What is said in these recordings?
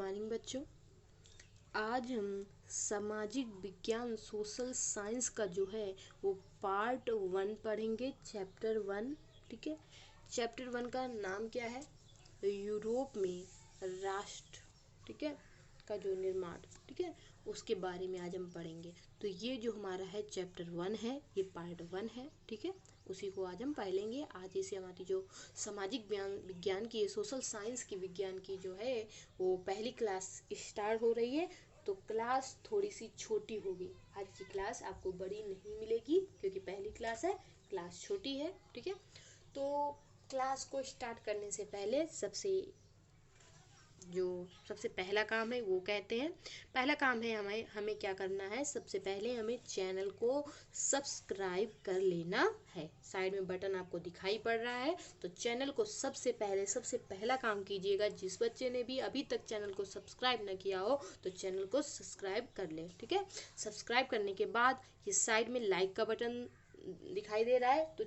Morning बच्चों। आज हम सामाजिक विज्ञान सोशल साइंस का जो है वो पार्ट 1 पढ़ेंगे, चैप्टर 1। ठीक है, चैप्टर 1 का नाम क्या है? यूरोप में राष्ट्र, ठीक है, का जो निर्माण, ठीक है, उसके बारे में आज हम पढ़ेंगे। तो ये जो हमारा है चैप्टर 1 है, ये पार्ट 1 है, ठीक है, उसी को आज हम पढ़ेंगे। आज इसे हमारी जो सामाजिक विज्ञान की, सोशल साइंस की विज्ञान की जो है वो पहली क्लास स्टार्ट हो रही है। तो क्लास थोड़ी सी छोटी होगी, आज की क्लास आपको बड़ी नहीं मिलेगी क्योंकि पहली क्लास है, क्लास छोटी है, ठीक है। तो क्लास को स्टार्ट करने से पहले सबसे पहला काम है वो कहते हैं, पहला काम है हमें क्या करना है? सबसे पहले हमें चैनल को सब्सक्राइब कर लेना है। साइड में बटन आपको दिखाई पड़ रहा है, तो चैनल को सबसे पहला काम कीजिएगा। जिस बच्चे ने भी अभी तक चैनल को सब्सक्राइब ना किया हो तो चैनल को सब्सक्राइब कर ले, ठीक है। सब्सक्राइब करने के बाद ये साइड में लाइक का बटन दिखाई दे रहा है, तो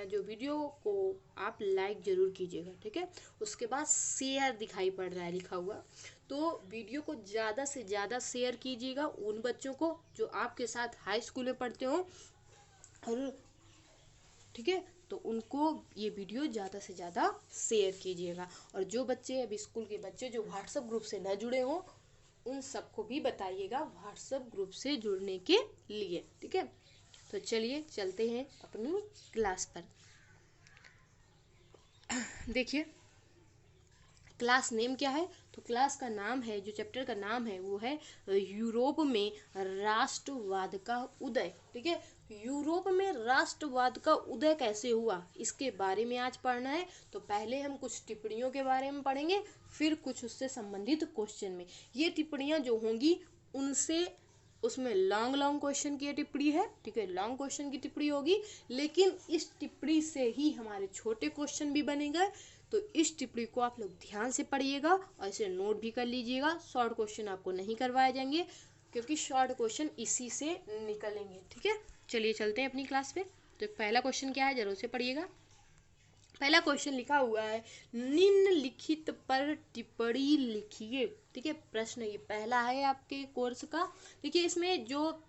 जो वीडियो को आप लाइक जरूर कीजिएगा, ठीक है। उसके बाद शेयर दिखाई पड़ रहा है लिखा हुआ, तो वीडियो को ज़्यादा से ज़्यादा शेयर कीजिएगा उन बच्चों को जो आपके साथ हाई स्कूल में पढ़ते हो, और ठीक है, तो उनको ये वीडियो ज़्यादा से ज़्यादा शेयर कीजिएगा। और जो बच्चे अभी स्कूल के बच्चे जो व्हाट्सएप ग्रुप से न जुड़े हों उन सबको भी बताइएगा व्हाट्सएप ग्रुप से जुड़ने के लिए, ठीक है। तो चलिए चलते हैं अपनी क्लास पर। देखिए क्लास नेम क्या है? तो क्लास का नाम है, जो चैप्टर का नाम है वो है यूरोप में राष्ट्रवाद का उदय, ठीक है। यूरोप में राष्ट्रवाद का उदय कैसे हुआ इसके बारे में आज पढ़ना है। तो पहले हम कुछ टिप्पणियों के बारे में पढ़ेंगे, फिर कुछ उससे संबंधित क्वेश्चन में। ये टिप्पणियां जो होंगी उनसे उसमें लॉन्ग क्वेश्चन की टिप्पणी है, ठीक है, लॉन्ग क्वेश्चन की टिप्पणी होगी, लेकिन इस टिप्पणी से ही हमारे छोटे क्वेश्चन भी बनेंगे। तो इस टिप्पणी को आप लोग ध्यान से पढ़िएगा और इसे नोट भी कर लीजिएगा। शॉर्ट क्वेश्चन आपको नहीं करवाए जाएंगे क्योंकि शॉर्ट क्वेश्चन इसी से निकलेंगे, ठीक है। चलिए चलते हैं अपनी क्लास पे। तो पहला क्वेश्चन क्या है, जरूर से पढ़िएगा। पहला क्वेश्चन लिखा हुआ है, निम्नलिखित पर टिप्पणी लिखिए, ठीक है। प्रश्न ये पहला है आपके कोर्स का। देखिए इसमें जो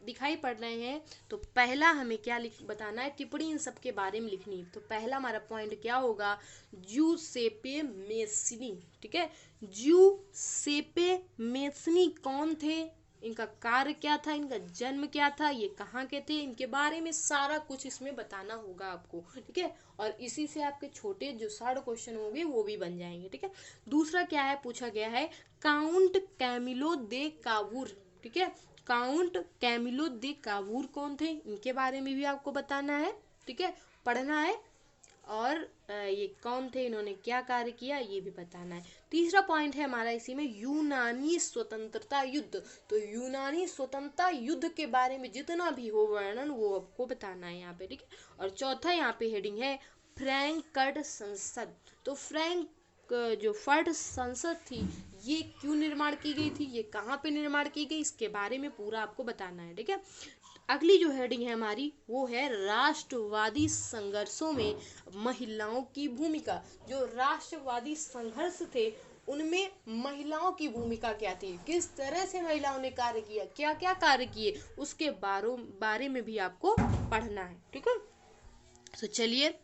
दिखाई पड़ रहे हैं, तो पहला हमें क्या बताना है? टिप्पणी इन सब के बारे में लिखनी। तो पहला हमारा पॉइंट क्या होगा? जूसेपे मेस्नी, ठीक है। जूसेपे मेस्नी कौन थे, इनका कार्य क्या था, इनका जन्म क्या था, ये कहाँ के थे, इनके बारे में सारा कुछ इसमें बताना होगा आपको, ठीक है। और इसी से आपके छोटे जो शॉर्ट क्वेश्चन होंगे वो भी बन जाएंगे, ठीक है। दूसरा क्या है, पूछा गया है काउंट कैमिलो दे कावूर, ठीक है। काउंट कैमिलो दे कावूर कौन थे, इनके बारे में भी आपको बताना है, ठीक है, पढ़ना है। और ये कौन थे, इन्होंने क्या कार्य किया, ये भी बताना है। तीसरा पॉइंट है हमारा इसी में यूनानी स्वतंत्रता युद्ध। तो यूनानी स्वतंत्रता युद्ध के बारे में जितना भी हो वर्णन वो आपको बताना है यहाँ पे, ठीक है। और चौथा यहाँ पे हेडिंग है फ्रैंकफर्ट संसद। तो जो फर्ट संसद थी ये क्यों निर्माण की गई थी, ये कहाँ पे निर्माण की गई, इसके बारे में पूरा आपको बताना है, ठीक है। अगली जो हेडिंग है हमारी वो है राष्ट्रवादी संघर्षों में महिलाओं की भूमिका। जो राष्ट्रवादी संघर्ष थे उनमें महिलाओं की भूमिका क्या थी, किस तरह से महिलाओं ने कार्य किया, क्या क्या कार्य किए, उसके बारे में भी आपको पढ़ना है, ठीक है। तो चलिए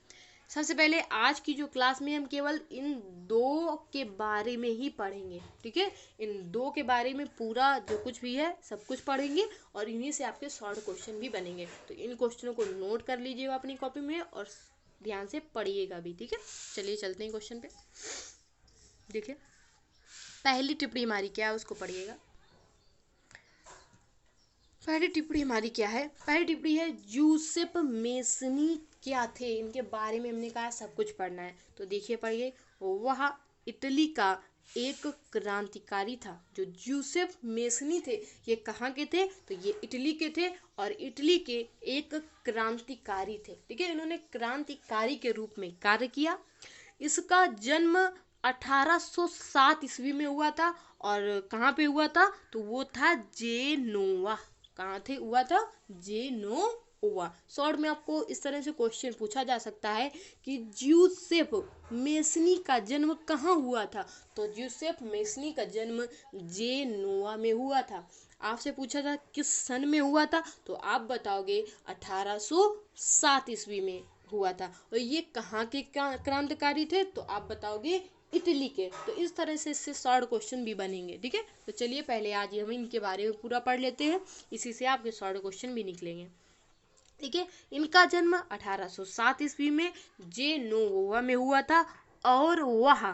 सबसे पहले आज की जो क्लास में हम केवल इन दो के बारे में ही पढ़ेंगे, ठीक है। इन दो के बारे में पूरा जो कुछ भी है सब कुछ पढ़ेंगे और इन्हीं से आपके शॉर्ट क्वेश्चन भी बनेंगे। तो इन क्वेश्चनों को नोट कर लीजिएगा अपनी कॉपी में और ध्यान से पढ़िएगा भी, ठीक है। चलिए चलते हैं क्वेश्चन पे। देखिए पहली टिप्पणी हमारी क्या है उसको पढ़िएगा। पहली टिप्पणी हमारी क्या है? पहली टिप्पणी है जूसेप मेसनी क्या थे, इनके बारे में हमने कहा सब कुछ पढ़ना है। तो देखिए पढ़िए, वह इटली का एक क्रांतिकारी था। जो जूसेप मेसनी थे ये कहाँ के थे? तो ये इटली के थे और इटली के एक क्रांतिकारी थे, ठीक है। इन्होंने क्रांतिकारी के रूप में कार्य किया। इसका जन्म 1807 ईस्वी में हुआ था और कहाँ पे हुआ था? तो वो था जेनोवा। कहाँ थे हुआ था? जेनोवा, हुआ। शॉर्ट में आपको इस तरह से क्वेश्चन पूछा जा सकता है कि ज्यूसेफ मेसनी का जन्म कहाँ हुआ था। तो ज्यूसेफ मेसनी का जन्म जेनोआ में हुआ था। आपसे पूछा था किस सन में हुआ था, तो आप बताओगे 1807 ईस्वी में हुआ था। और ये कहाँ के क्रांतिकारी थे, तो आप बताओगे इटली के। तो इस तरह से इससे शॉर्ट क्वेश्चन भी बनेंगे। ठीक है, तो चलिए पहले आज हम इनके बारे में पूरा पढ़ लेते हैं, इसी से आपके शॉर्ट क्वेश्चन भी निकलेंगे। ठीक है, इनका जन्म 1807 ईस्वी में जेनोवा में हुआ था और वह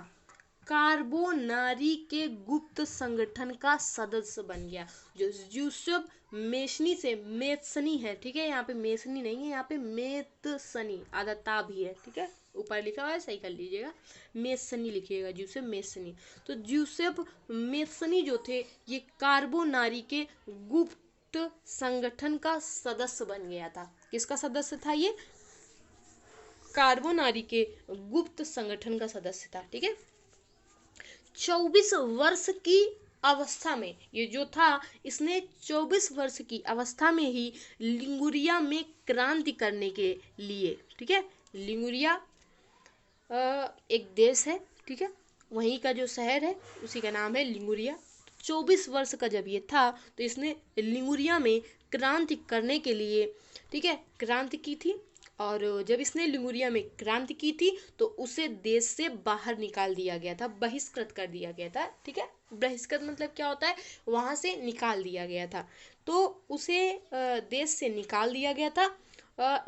कार्बोनारी के गुप्त संगठन का सदस्य बन गया। जो ज्यूसेफ मेसनी से मेसनी है, ठीक है, यहाँ पे मेसनी नहीं है, यहाँ पे मेतसनी आधा ता भी है। ठीक है, ऊपर लिखा हुआ है, सही कर लीजिएगा, मेसनी लिखिएगा, ज्यूसेफ मेसनी। तो ज्यूसेफ मेसनी जो थे ये कार्बोनारी के गुप्त संगठन का सदस्य बन गया था। किसका सदस्य था ये? कार्बोनारी के गुप्त संगठन का सदस्य था। ठीक है, 24 वर्ष की अवस्था में ये जो था, इसने 24 वर्ष की अवस्था में ही लिगुरिया में क्रांति करने के लिए, ठीक है, लिगुरिया एक देश है, ठीक है, वहीं का जो शहर है उसी का नाम है लिगुरिया। 24 वर्ष का जब ये था तो इसने लिगुरिया में क्रांति करने के लिए, ठीक है, क्रांति की थी। और जब इसने लिगुरिया में क्रांति की थी तो उसे देश से बाहर निकाल दिया गया था, बहिष्कृत कर दिया गया था। ठीक है, बहिष्कृत मतलब क्या होता है, वहां से निकाल दिया गया था। तो उसे देश से निकाल दिया गया था।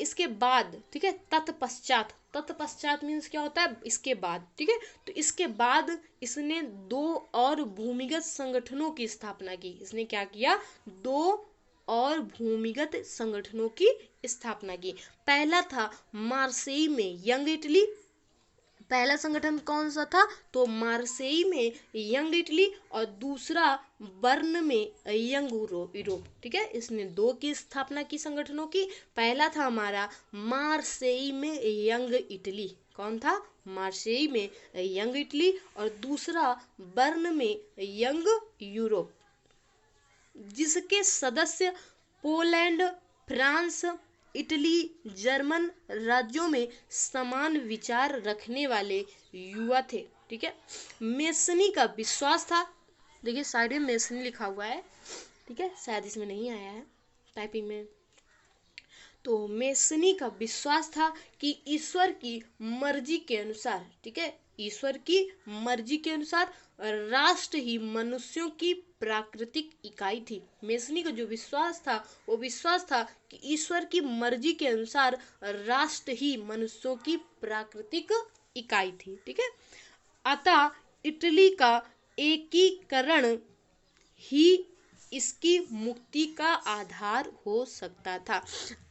इसके बाद, ठीक है, तत्पश्चात मीन्स क्या होता है, इसके बाद। ठीक है, तो इसके बाद इसने 2 और भूमिगत संगठनों की स्थापना की। इसने क्या किया, 2 और भूमिगत संगठनों की स्थापना की। पहला था मार्सेई में यंग इटली। पहला संगठन कौन सा था, तो मार्सेई में यंग इटली, और दूसरा बर्न में यंग यूरोप। ठीक है, इसने 2 की स्थापना की संगठनों की। पहला था हमारा मार्सेई में यंग इटली। कौन था, मार्सेई में यंग इटली, और दूसरा बर्न में यंग यूरोप, जिसके सदस्य पोलैंड, फ्रांस, इटली, जर्मन राज्यों में समान विचार रखने वाले युवा थे। ठीक है, मेसनी का विश्वास था, देखिए साइड में मेसनी लिखा हुआ है, ठीक है, शायद इसमें नहीं आया है टाइपिंग में। तो मेसनी का विश्वास था कि ईश्वर की मर्जी के अनुसार, ठीक है, ईश्वर की मर्जी के अनुसार राष्ट्र ही मनुष्यों की प्राकृतिक इकाई थी। मेसनी का जो विश्वास था वो विश्वास था कि ईश्वर की मर्जी के अनुसार राष्ट्र ही मनुष्यों की प्राकृतिक इकाई थी। ठीक है, अतः इटली का एकीकरण ही इसकी मुक्ति का आधार हो सकता था।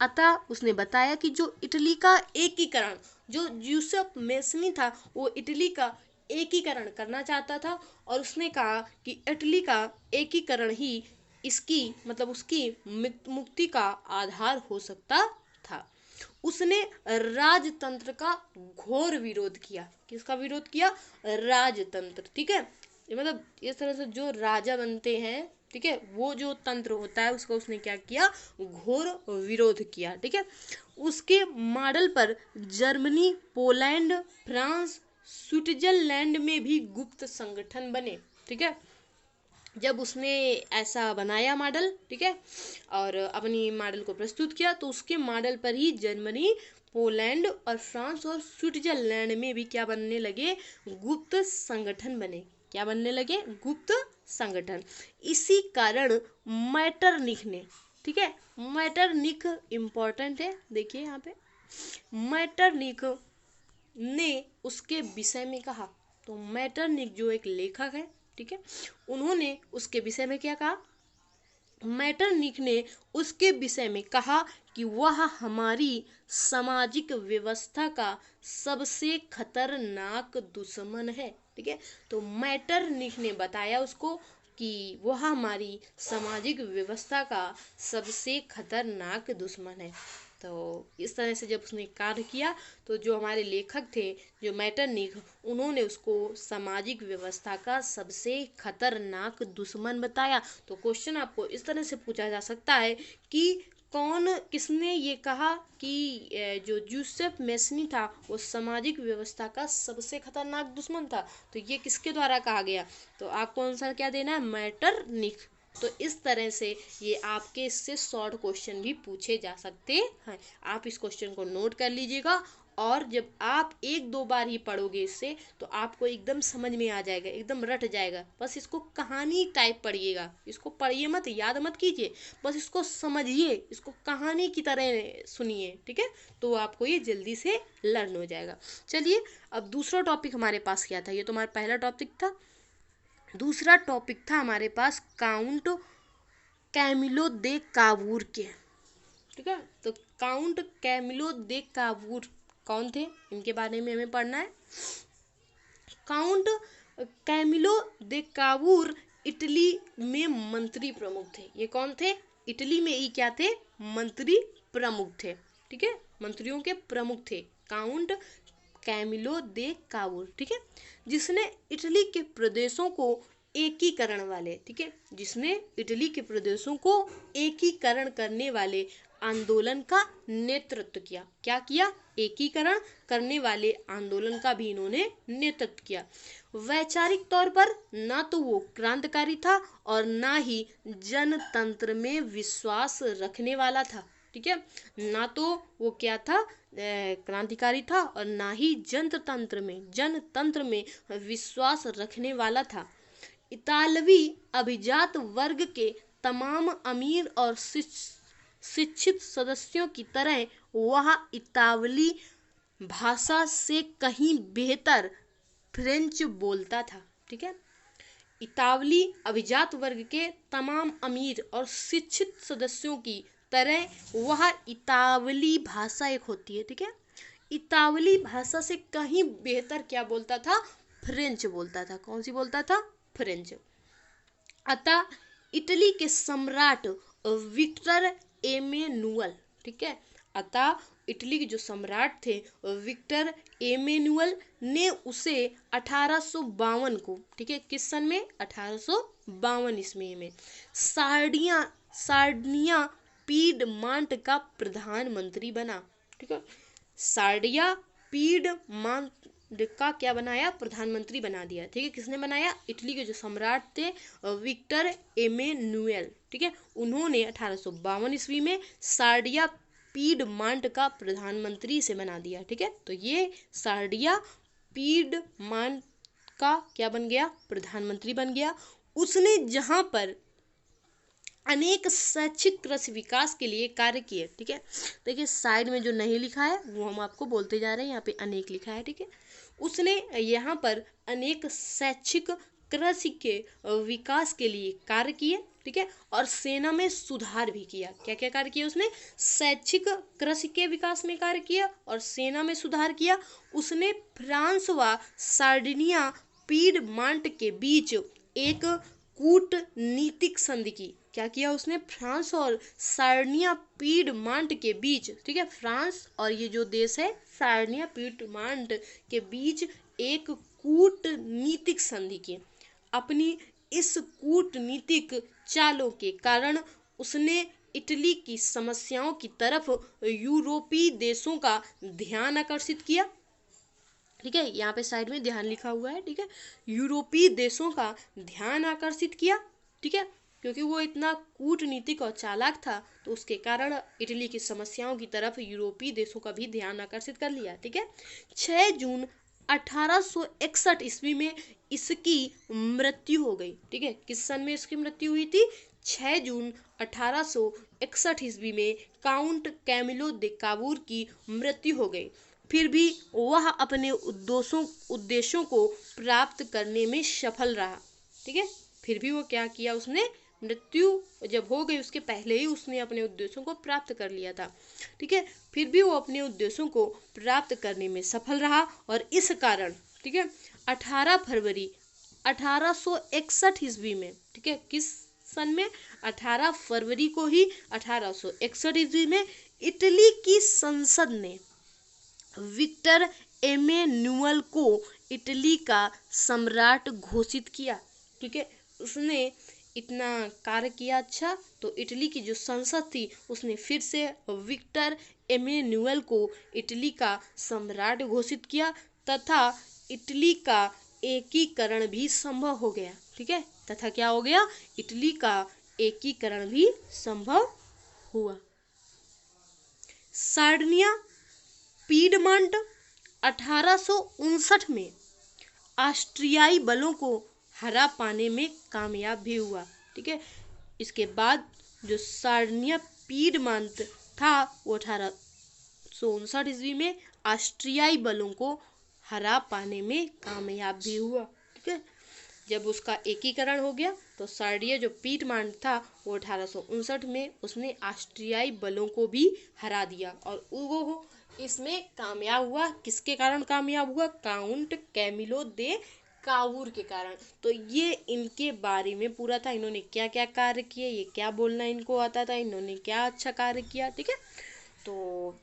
अतः उसने बताया कि जो इटली का एकीकरण, जो ज्यूसेफ मेसनी था वो इटली का एकीकरण करना चाहता था, और उसने कहा कि इटली का एकीकरण ही इसकी मतलब उसकी मुक्ति का आधार हो सकता था। उसने राजतंत्र का घोर विरोध किया। किसका विरोध किया, राजतंत्र। ठीक है, ये मतलब इस तरह से जो राजा बनते हैं, ठीक है, वो जो तंत्र होता है उसका उसने क्या किया, घोर विरोध किया। ठीक है, उसके मॉडल पर जर्मनी, पोलैंड, फ्रांस, स्विट्जरलैंड में भी गुप्त संगठन बने। ठीक है, जब उसने ऐसा बनाया मॉडल, ठीक है, और अपनी मॉडल को प्रस्तुत किया तो उसके मॉडल पर ही जर्मनी, पोलैंड और फ्रांस और स्विट्जरलैंड में भी क्या बनने लगे, गुप्त संगठन बने। क्या बनने लगे, गुप्त संगठन। इसी कारण मैटरनिख ने, ठीक है, मैटरनिख इंपॉर्टेंट है, देखिए यहाँ पे, मैटरनिख ने उसके विषय में कहा। तो मैटरनिख जो एक लेखक है, ठीक है, उन्होंने उसके विषय में क्या कहा, मैटरनिख ने उसके विषय में कहा कि वह हमारी सामाजिक व्यवस्था का सबसे खतरनाक दुश्मन है। ठीक है, तो मैटरनिख ने बताया उसको कि वह हमारी सामाजिक व्यवस्था का सबसे खतरनाक दुश्मन है। तो इस तरह से जब उसने कार्य किया तो जो हमारे लेखक थे, जो मैटरनिख, उन्होंने उसको सामाजिक व्यवस्था का सबसे खतरनाक दुश्मन बताया। तो क्वेश्चन आपको इस तरह से पूछा जा सकता है कि किसने ये कहा कि जो जूसेफ मेसनी था वो सामाजिक व्यवस्था का सबसे खतरनाक दुश्मन था? तो ये किसके द्वारा कहा गया? तो आपको आंसर क्या देना है? मैटरनिख। तो इस तरह से ये आपके इससे शॉर्ट क्वेश्चन भी पूछे जा सकते हैं। आप इस क्वेश्चन को नोट कर लीजिएगा, और जब आप एक दो बार ही पढ़ोगे इससे तो आपको एकदम समझ में आ जाएगा, एकदम रट जाएगा। बस इसको कहानी टाइप पढ़िएगा, इसको पढ़िए मत, याद मत कीजिए, बस इसको समझिए, इसको कहानी की तरह सुनिए, ठीक है? तो आपको ये जल्दी से लर्न हो जाएगा। चलिए, अब दूसरा टॉपिक हमारे पास क्या था? ये तो हमारा पहला टॉपिक था। दूसरा टॉपिक था हमारे पास काउंट कैमिलो दे कावूर के, ठीक है? तो काउंट कैमिलो दे कावूर कौन थे? इनके बारे में हमें पढ़ना है। Count Camillo de Cavour Italy में मंत्री प्रमुख थे। ये कौन थे? इटली में ये क्या थे? मंत्री प्रमुख थे, ठीक है? मंत्रियों के प्रमुख थे काउंट कैमिलो दे कावूर, ठीक है? जिसने इटली के प्रदेशों को एकीकरण वाले, ठीक है, जिसने इटली के प्रदेशों को एकीकरण करने वाले आंदोलन का नेतृत्व किया। क्या किया? एकीकरण करने वाले आंदोलन का भी इन्होंने नेतृत्व किया। वैचारिक तौर पर ना तो वो क्रांतिकारी था और ना ही जनतंत्र में विश्वास रखने वाला था, ठीक है? ना तो वो क्या था, क्रांतिकारी था, और ना ही जनतंत्र में विश्वास रखने वाला था। इतालवी अभिजात वर्ग के तमाम अमीर और शिक्षित सदस्यों की तरह वह इतालवी भाषा से कहीं बेहतर फ्रेंच बोलता था, ठीक है? इतालवी अभिजात वर्ग के तमाम अमीर और शिक्षित सदस्यों की तरह वह इतालवी भाषा एक होती है, ठीक है? इतालवी भाषा से कहीं बेहतर क्या बोलता था? फ्रेंच बोलता था। कौन सी बोलता था? फ्रेंच। अतः इटली के सम्राट विक्टर एमेनुअल, ठीक है? अतः इटली के जो सम्राट थे विक्टर एमेनुअल ने उसे 1852 को, ठीक है, किस सन में? 1852 ईस्वी में सार्डिनिया पीडमांट का प्रधानमंत्री बना, ठीक है? सार्डिया पीडमांट का क्या बनाया? प्रधानमंत्री बना दिया, ठीक है? किसने बनाया? इटली के जो सम्राट थे विक्टर एमेनुअल, ठीक है? उन्होंने 1852 ईस्वी में सार्डिया पीडमांट का प्रधानमंत्री से बना दिया, ठीक है? तो ये सार्डिया पीडमांट का क्या बन गया? प्रधानमंत्री बन गया। उसने जहां पर अनेक शैक्षिक कृषि विकास के लिए कार्य किए, ठीक है? देखिए साइड में जो नहीं लिखा है वो हम आपको बोलते जा रहे हैं, यहाँ पे अनेक लिखा है, ठीक है? उसने यहाँ पर अनेक शैक्षिक कृषि के विकास के लिए कार्य किए, ठीक है? और सेना में सुधार भी किया। क्या क्या कार्य किया उसने? शैक्षिक कृषि के विकास में कार्य किया और सेना में सुधार किया। उसने फ्रांस व सार्डिनिया पीडमांट के बीच एक कूटनीतिक संधि की। क्या किया उसने? फ्रांस और सार्डिनिया पीडमांट के बीच, ठीक है, फ्रांस और ये जो देश है सार्डिनिया पीडमांट के बीच एक कूटनीतिक संधि की। अपनी इस कूटनीतिक चालों के कारण उसने इटली की समस्याओं की तरफ यूरोपीय देशों का ध्यान आकर्षित किया, ठीक है? यहाँ पे साइड में ध्यान लिखा हुआ है, ठीक है? यूरोपीय देशों का ध्यान आकर्षित किया, ठीक है? क्योंकि वो इतना कूटनीतिक और चालाक था तो उसके कारण इटली की समस्याओं की तरफ यूरोपीय देशों का भी ध्यान आकर्षित कर लिया, ठीक है? 6 जून 1861 ईस्वी में इसकी मृत्यु हो गई, ठीक है? किस सन में इसकी मृत्यु हुई थी? 6 जून 1861 ईस्वी में काउंट कैमिलो दे कावूर की मृत्यु हो गई। फिर भी वह अपने उद्देश्यों को प्राप्त करने में सफल रहा, ठीक है? फिर भी वो क्या किया उसने? मृत्यु जब हो गई उसके पहले ही उसने अपने उद्देश्यों को प्राप्त कर लिया था, ठीक है? फिर भी वो अपने उद्देश्यों को प्राप्त करने में सफल रहा और इस कारण, ठीक है, 18 फरवरी 1861 ईस्वी में, ठीक है, किस सन में? 18 फरवरी को ही 1861 ईस्वी में इटली की संसद ने विक्टर एमेनुअल को इटली का सम्राट घोषित किया, ठीक है? उसने इतना कार्य किया अच्छा, तो इटली की जो संसद थी उसने फिर से विक्टर एमेनुअल को इटली का सम्राट घोषित किया तथा इटली का एकीकरण भी संभव हो गया। ठीक है, तथा क्या हो गया, इटली का एकीकरण भी संभव हुआ। सार्डिनिया पीडमंट 1859 में ऑस्ट्रियाई बलों को हरा पाने में कामयाब भी हुआ। ठीक है, इसके बाद जो सार्डिनिया पीडमंट था वो 1859 ईस्वी में ऑस्ट्रियाई बलों को हरा पाने में कामयाब भी हुआ। ठीक है, जब उसका एकीकरण हो गया तो सार्डिया जो पीडमंट था वो 1859 में उसने ऑस्ट्रियाई बलों को भी हरा दिया और वो इसमें कामयाब हुआ। किसके कारण कामयाब हुआ, काउंट कैमिलो दे कावूर के कारण। तो ये इनके बारे में पूरा था, इन्होंने क्या क्या कार्य किए, ये क्या बोलना इनको आता था, इन्होंने क्या अच्छा कार्य किया। ठीक है, तो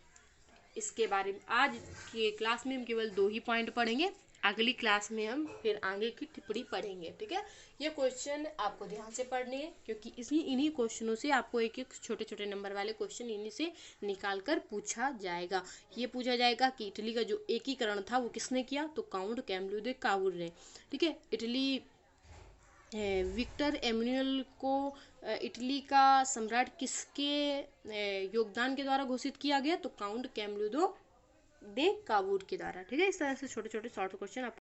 इसके बारे में आज के क्लास में हम केवल 2 ही पॉइंट पढ़ेंगे, अगली क्लास में हम फिर आगे की टिप्पणी पढ़ेंगे। ठीक है, ये क्वेश्चन आपको ध्यान से पढ़ने हैं क्योंकि इन्हीं क्वेश्चनों से आपको एक एक छोटे छोटे नंबर वाले क्वेश्चन इन्हीं से निकाल कर पूछा जाएगा। ये पूछा जाएगा कि इटली का जो एकीकरण था वो किसने किया, तो काउंट कैमिलो दे कावूर ने। ठीक है, इटली विक्टर एमेनुअल को इटली का सम्राट किसके योगदान के द्वारा घोषित किया गया, तो काउंट कैमिलो दे कावूर के द्वारा। ठीक है, इस तरह से छोटे छोटे शॉर्ट क्वेश्चन आप